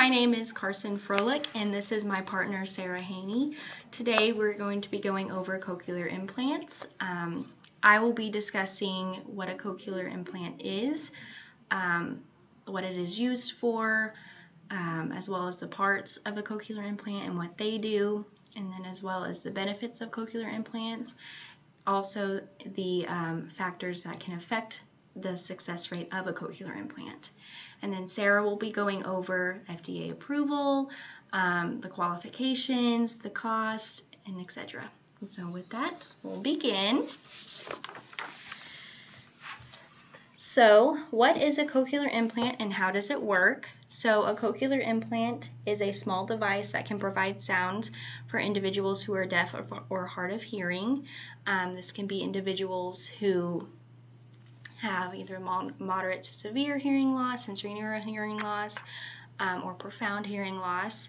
my name is Carson Frohlich, and this is my partner Sarah Haney. Today we're going to be going over cochlear implants. I will be discussing what a cochlear implant is, what it is used for, as well as the parts of a cochlear implant and what they do, and then as well as the benefits of cochlear implants, also the factors that can affect the success rate of a cochlear implant. And then Sarah will be going over FDA approval, the qualifications, the cost, and etc. So with that, we'll begin. So what is a cochlear implant and how does it work? So a cochlear implant is a small device that can provide sound for individuals who are deaf or hard of hearing. This can be individuals who have either moderate to severe hearing loss, sensorineural hearing loss, or profound hearing loss.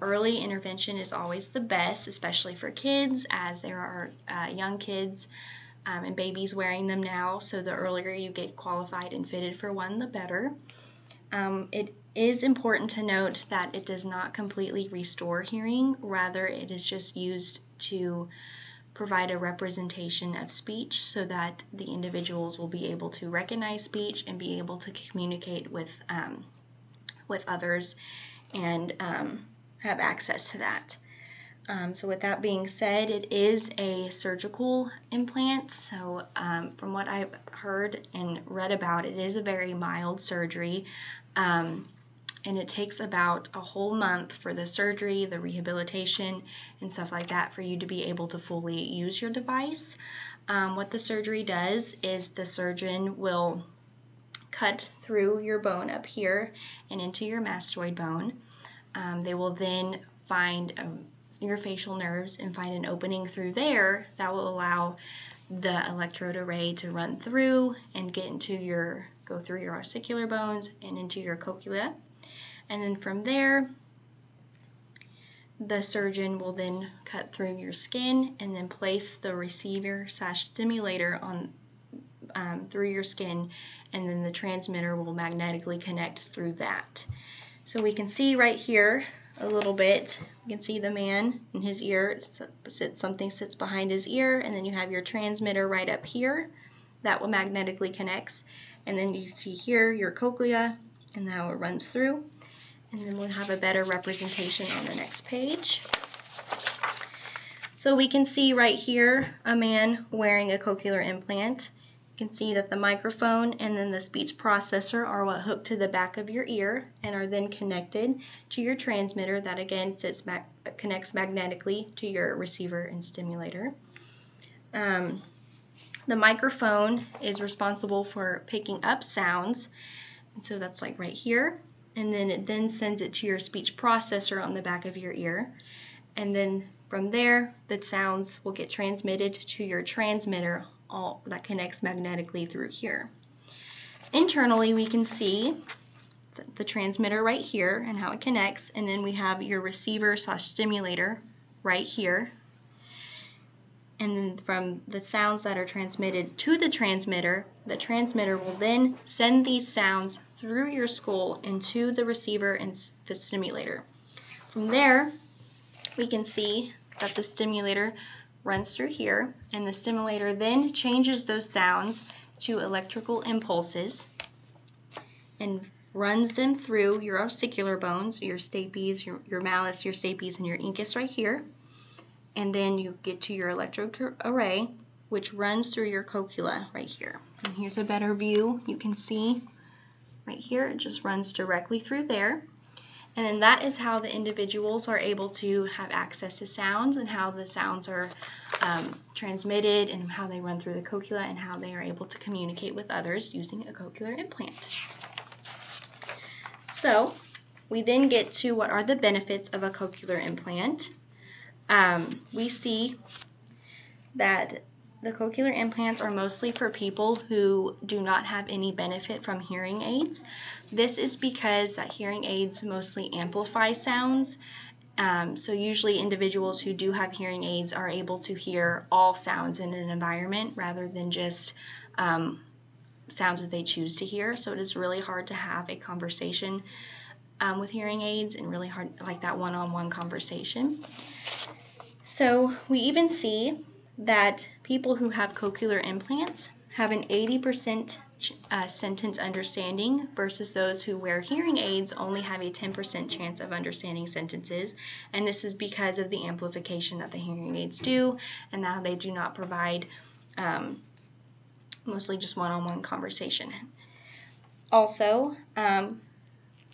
Early intervention is always the best, especially for kids, as there are young kids and babies wearing them now, so the earlier you get qualified and fitted for one, the better. It is important to note that it does not completely restore hearing, rather it is just used to provide a representation of speech so that the individuals will be able to recognize speech and be able to communicate with others and have access to that. So with that being said, it is a surgical implant. So from what I've heard and read about, it is a very mild surgery. And it takes about a whole month for the surgery, the rehabilitation, and stuff like that for you to be able to fully use your device. What the surgery does is the surgeon will cut through your bone up here and into your mastoid bone. They will then find your facial nerves and find an opening through there that will allow the electrode array to run through and go through your articular bones and into your cochlea. And then from there, the surgeon will then cut through your skin and then place the receiver/stimulator on through your skin, and then the transmitter will magnetically connect through that. So we can see right here a little bit. You can see the man in his ear. Something sits behind his ear, and then you have your transmitter right up here that will magnetically connects. And then you see here your cochlea and how it runs through. And then we'll have a better representation on the next page. So we can see right here a man wearing a cochlear implant. You can see that the microphone and then the speech processor are what hook to the back of your ear and are then connected to your transmitter that again connects magnetically to your receiver and stimulator. The microphone is responsible for picking up sounds, and so that's like right here. And then it then sends it to your speech processor on the back of your ear. And then from there, the sounds will get transmitted to your transmitter that connects magnetically through here. Internally, we can see the transmitter right here and how it connects. And then we have your receiver/stimulator right here. And then from the sounds that are transmitted to the transmitter will then send these sounds through your skull into the receiver and the stimulator. From there, we can see that the stimulator runs through here, and the stimulator then changes those sounds to electrical impulses and runs them through your articular bones, your stapes, your malleus, your stapes, and your incus right here. And then you get to your electrode array, which runs through your cochlea right here. And here's a better view. You can see right here, it just runs directly through there. And then that is how the individuals are able to have access to sounds and how the sounds are transmitted and how they run through the cochlea and how they are able to communicate with others using a cochlear implant. So we then get to what are the benefits of a cochlear implant. We see that the cochlear implants are mostly for people who do not have any benefit from hearing aids. This is because that hearing aids mostly amplify sounds. So usually individuals who do have hearing aids are able to hear all sounds in an environment rather than just sounds that they choose to hear. So it is really hard to have a conversation with hearing aids, and really hard, like that one-on-one conversation. So we even see that people who have cochlear implants have an 80% sentence understanding versus those who wear hearing aids only have a 10% chance of understanding sentences, and this is because of the amplification that the hearing aids do, and now they do not provide mostly just one-on-one conversation. Also,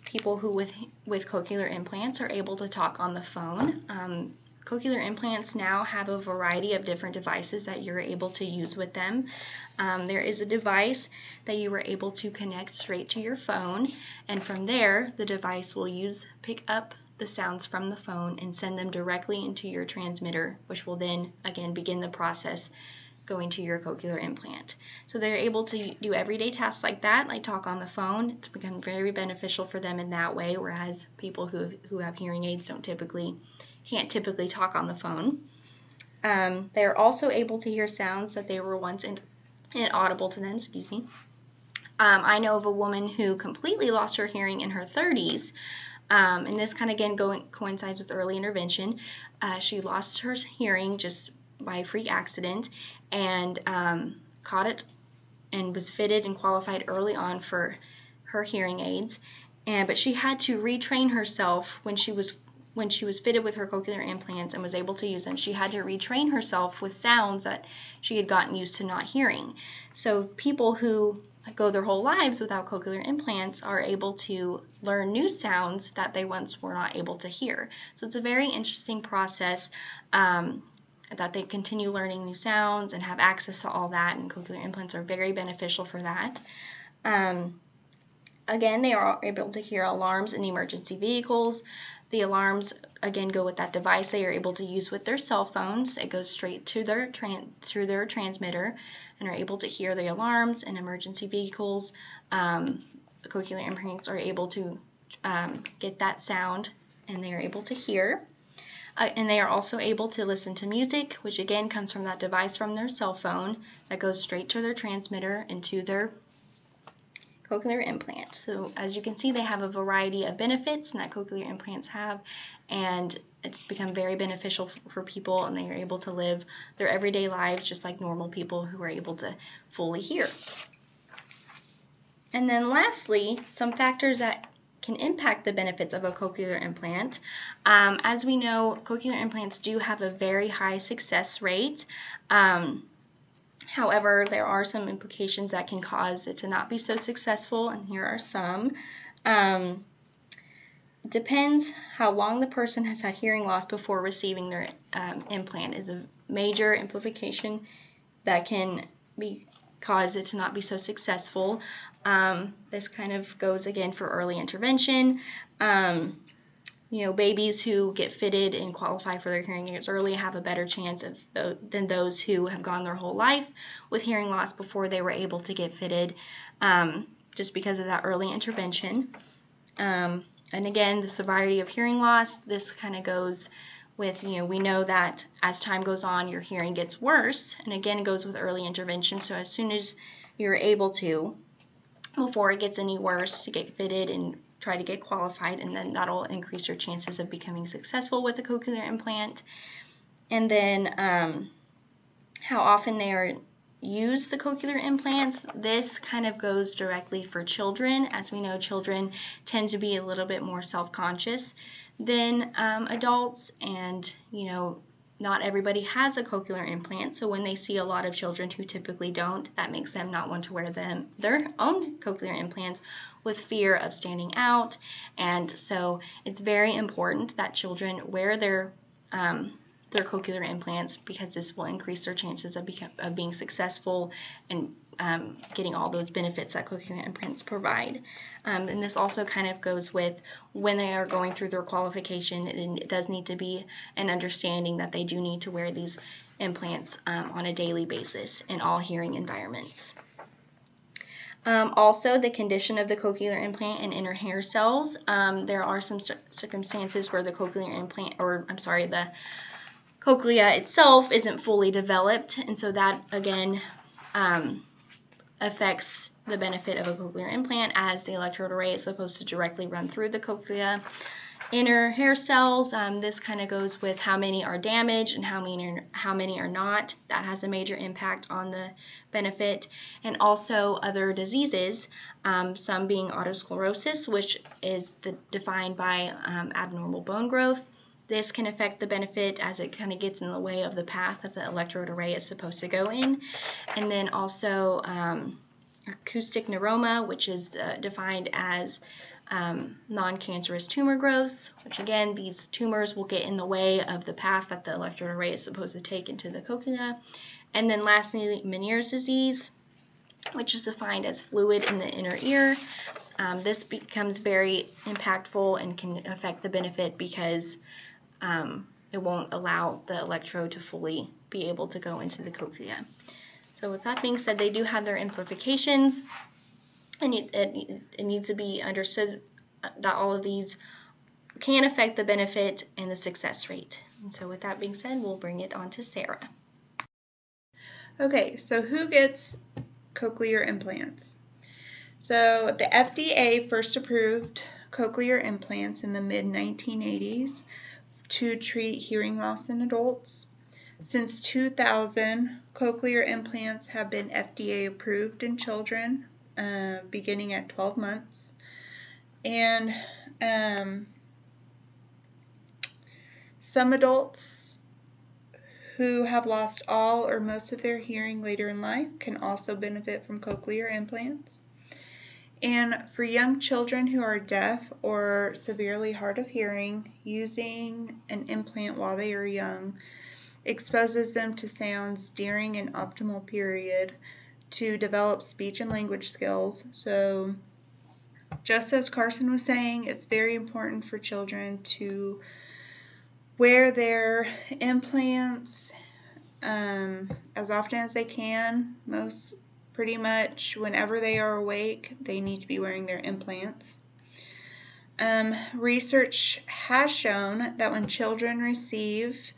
people who with cochlear implants are able to talk on the phone. Cochlear implants now have a variety of different devices that you're able to use with them. There is a device that you were able to connect straight to your phone, and from there the device will pick up the sounds from the phone and send them directly into your transmitter, which will then again begin the process going to your cochlear implant. So they're able to do everyday tasks like that, like talk on the phone. It's become very beneficial for them in that way, whereas people who have hearing aids can't typically talk on the phone. They are also able to hear sounds that they were once inaudible to them. Excuse me. I know of a woman who completely lost her hearing in her 30s, and this kind of again coincides with early intervention. She lost her hearing just by freak accident, and caught it and was fitted and qualified early on for her hearing aids. But she had to retrain herself when she was fitted with her cochlear implants and was able to use them. She had to retrain herself with sounds that she had gotten used to not hearing. So people who go their whole lives without cochlear implants are able to learn new sounds that they once were not able to hear. So it's a very interesting process that they continue learning new sounds and have access to all that, and cochlear implants are very beneficial for that. Again, they are able to hear alarms in emergency vehicles. The alarms, again, go with that device they are able to use with their cell phones. It goes straight to their through their transmitter, and are able to hear the alarms in emergency vehicles. Cochlear implants are able to get that sound, and they are able to hear. And they are also able to listen to music, which again comes from that device from their cell phone that goes straight to their transmitter and to their cochlear implant. So as you can see, they have a variety of benefits that cochlear implants have, and it's become very beneficial for people, and they are able to live their everyday lives just like normal people who are able to fully hear. And then lastly, some factors that can impact the benefits of a cochlear implant. As we know, cochlear implants do have a very high success rate. However, there are some implications that can cause it to not be so successful, and here are some. It depends how long the person has had hearing loss before receiving their implant is a major implication that can cause it to not be so successful. This kind of goes again for early intervention. Babies who get fitted and qualify for their hearing aids early have a better chance than those who have gone their whole life with hearing loss before they were able to get fitted, just because of that early intervention. And again, the severity of hearing loss, this kind of goes with, we know that as time goes on, your hearing gets worse, and again, it goes with early intervention. So as soon as you're able to, before it gets any worse, to get fitted and try to get qualified, and then that'll increase your chances of becoming successful with a cochlear implant. And then how often they are used, the cochlear implants, this kind of goes directly for children. As we know, children tend to be a little bit more self-conscious than adults, and not everybody has a cochlear implant, so when they see a lot of children who typically don't, that makes them not want to wear their own cochlear implants with fear of standing out. And so it's very important that children wear their cochlear implants, because this will increase their chances of being successful and getting all those benefits that cochlear implants provide. And this also kind of goes with when they are going through their qualification, and it does need to be an understanding that they do need to wear these implants on a daily basis in all hearing environments. Also, the condition of the cochlear implant and inner hair cells. There are some circumstances where the cochlear implant, the cochlea itself isn't fully developed, and so that again affects the benefit of a cochlear implant, as the electrode array is supposed to directly run through the cochlea. Inner hair cells, this kind of goes with how many are damaged and how many are not. That has a major impact on the benefit. And also other diseases, some being autosclerosis, which is defined by abnormal bone growth. This can affect the benefit as it kind of gets in the way of the path that the electrode array is supposed to go in. And then also acoustic neuroma, which is defined as non-cancerous tumor growths, which again, these tumors will get in the way of the path that the electrode array is supposed to take into the cochlea. And then lastly, Meniere's disease, which is defined as fluid in the inner ear. This becomes very impactful and can affect the benefit because it won't allow the electrode to fully be able to go into the cochlea. So with that being said, they do have their implications. And it needs to be understood that all of these can affect the benefit and the success rate. And so with that being said, we'll bring it on to Sarah. Okay, so who gets cochlear implants? So the FDA first approved cochlear implants in the mid-1980s to treat hearing loss in adults. Since 2000, cochlear implants have been FDA approved in children, beginning at 12 months. And some adults who have lost all or most of their hearing later in life can also benefit from cochlear implants. And for young children who are deaf or severely hard of hearing, using an implant while they are young exposes them to sounds during an optimal period to develop speech and language skills. So just as Carson was saying, it's very important for children to wear their implants as often as they can. Pretty much whenever they are awake, they need to be wearing their implants. Research has shown that when children receive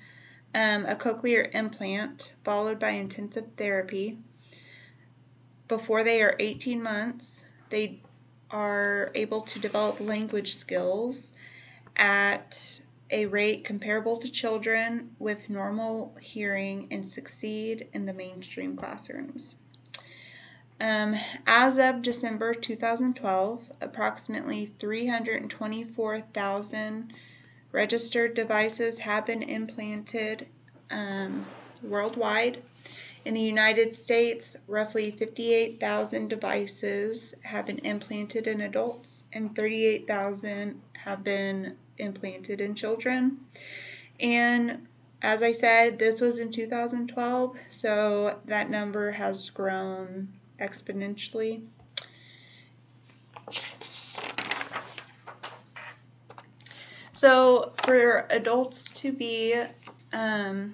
a cochlear implant followed by intensive therapy, before they are 18 months, they are able to develop language skills at a rate comparable to children with normal hearing and succeed in the mainstream classrooms. As of December 2012, approximately 324,000 registered devices have been implanted worldwide. In the United States, roughly 58,000 devices have been implanted in adults and 38,000 have been implanted in children. And as I said, this was in 2012, so that number has grown exponentially. So for adults to be a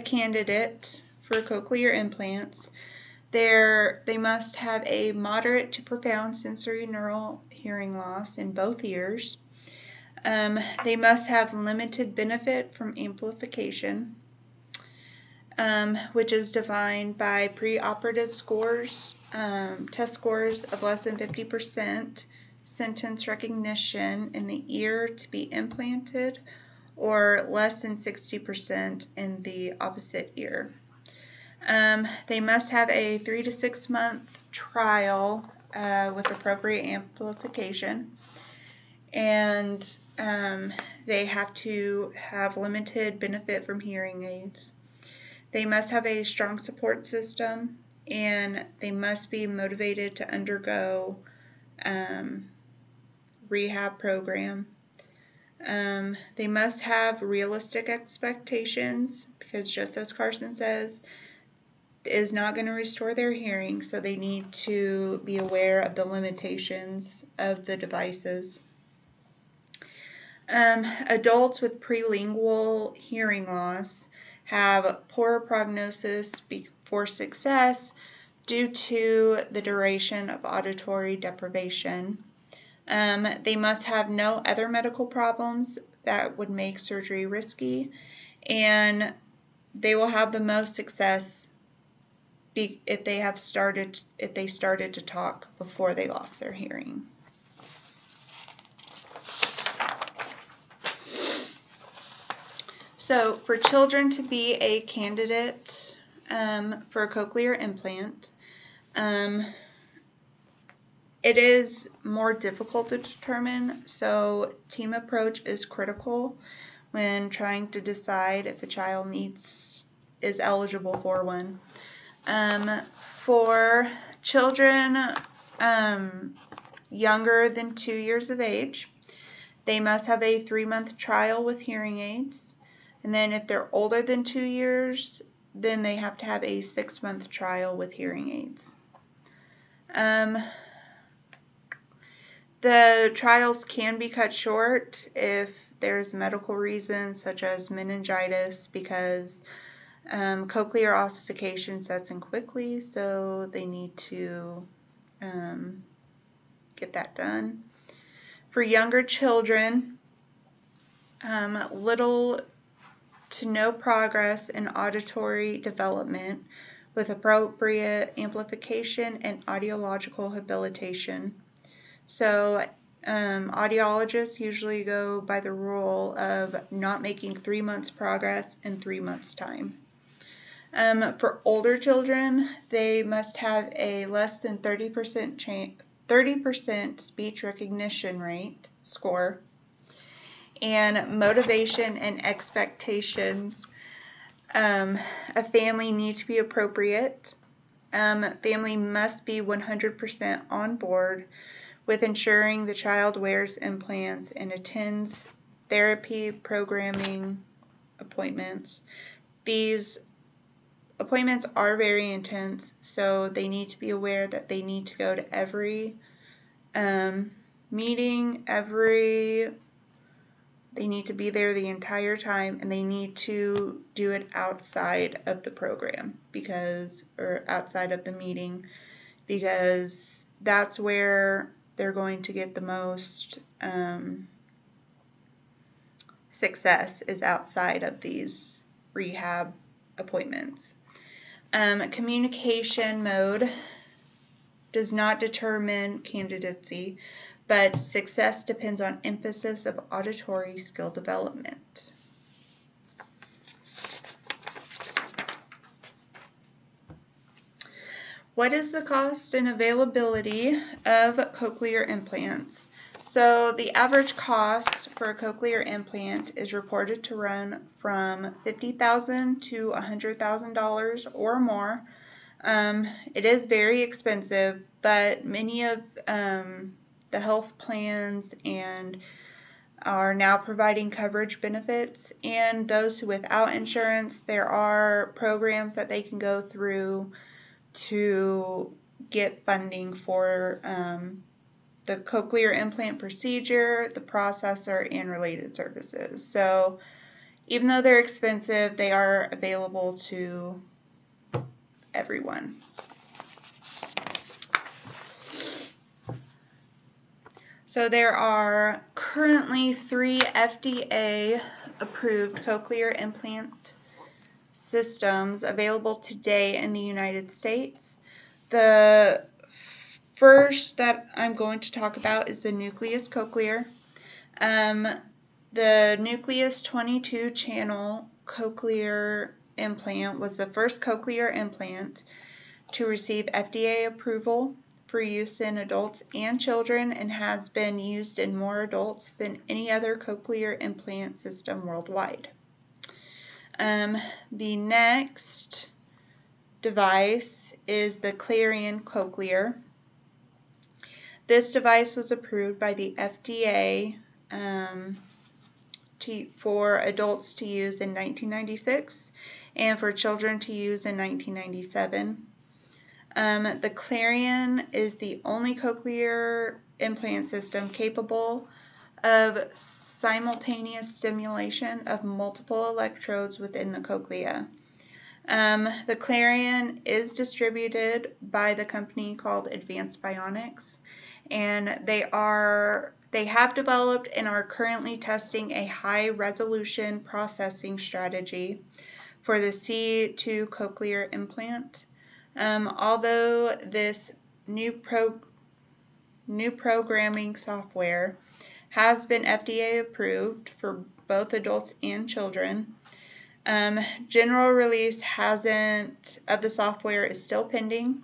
candidate for cochlear implants, they must have a moderate to profound sensorineural hearing loss in both ears. They must have limited benefit from amplification, which is defined by preoperative scores, test scores of less than 50% sentence recognition in the ear to be implanted, or less than 60% in the opposite ear. They must have a 3 to 6 month trial with appropriate amplification, and they have to have limited benefit from hearing aids. They must have a strong support system, and they must be motivated to undergo rehab program. They must have realistic expectations, because just as Carson says, it is not going to restore their hearing, so they need to be aware of the limitations of the devices. Adults with prelingual hearing loss have poorer prognosis for success due to the duration of auditory deprivation. They must have no other medical problems that would make surgery risky, and they will have the most success if they started to talk before they lost their hearing. So for children to be a candidate for a cochlear implant, it is more difficult to determine, so team approach is critical when trying to decide if a child is eligible for one. For children younger than 2 years of age, they must have a 3-month trial with hearing aids. And then if they're older than 2 years, then they have to have a 6-month trial with hearing aids. The trials can be cut short if there's medical reasons such as meningitis, because cochlear ossification sets in quickly, so they need to get that done. For younger children, little to no progress in auditory development with appropriate amplification and audiological habilitation. So audiologists usually go by the rule of not making 3 months progress in 3 months' time. For older children, they must have a less than 30% speech recognition rate score, and motivation and expectations of family need to be appropriate. Family must be 100% on board with ensuring the child wears implants and attends therapy programming appointments. These appointments are very intense, so they need to be aware that they need to go to every meeting, they need to be there the entire time, and they need to do it outside of the program or outside of the meeting, because that's where they're going to get the most success, is outside of these rehab appointments. Communication mode does not determine candidacy, but success depends on emphasis of auditory skill development. What is the cost and availability of cochlear implants? So the average cost for a cochlear implant is reported to run from $50,000 to $100,000 or more. It is very expensive, but many of the health plans and are now providing coverage benefits, and those without insurance, there are programs that they can go through to get funding for the cochlear implant procedure, the processor, and related services. So even though they're expensive, they are available to everyone. So there are currently 3 FDA-approved cochlear implant systems available today in the United States. The first that I'm going to talk about is the Nucleus Cochlear. The Nucleus 22-channel cochlear implant was the first cochlear implant to receive FDA approval for use in adults and children, and has been used in more adults than any other cochlear implant system worldwide. The next device is the Clarion Cochlear. This device was approved by the FDA for adults to use in 1996 and for children to use in 1997. The Clarion is the only cochlear implant system capable of simultaneous stimulation of multiple electrodes within the cochlea. The Clarion is distributed by the company called Advanced Bionics, and they have developed and are currently testing a high-resolution processing strategy for the C2 cochlear implant. Although this new programming software has been FDA approved for both adults and children, general release of the software is still pending.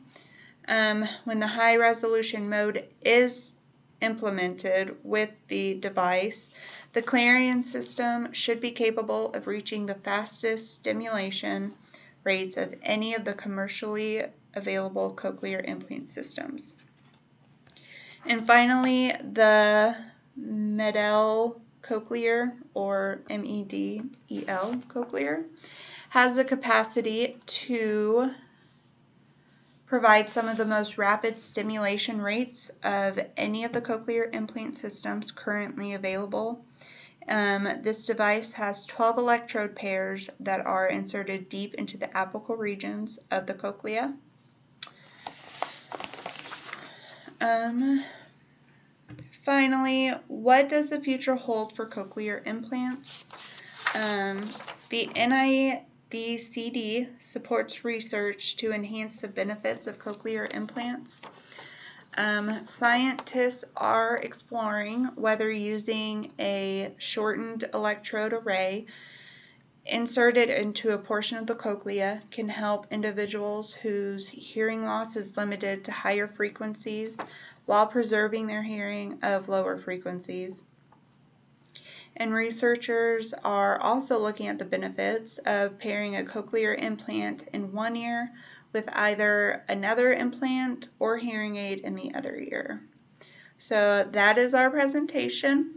When the high resolution mode is implemented with the device, the Clarion system should be capable of reaching the fastest stimulation rates of any of the commercially available cochlear implant systems. And finally, the Medel Cochlear, or MEDEL Cochlear, has the capacity to provide some of the most rapid stimulation rates of any of the cochlear implant systems currently available. This device has 12 electrode pairs that are inserted deep into the apical regions of the cochlea. Finally, what does the future hold for cochlear implants? The NIDCD supports research to enhance the benefits of cochlear implants. Scientists are exploring whether using a shortened electrode array inserted into a portion of the cochlea can help individuals whose hearing loss is limited to higher frequencies while preserving their hearing of lower frequencies. And researchers are also looking at the benefits of pairing a cochlear implant in one ear with either another implant or hearing aid in the other ear. So that is our presentation.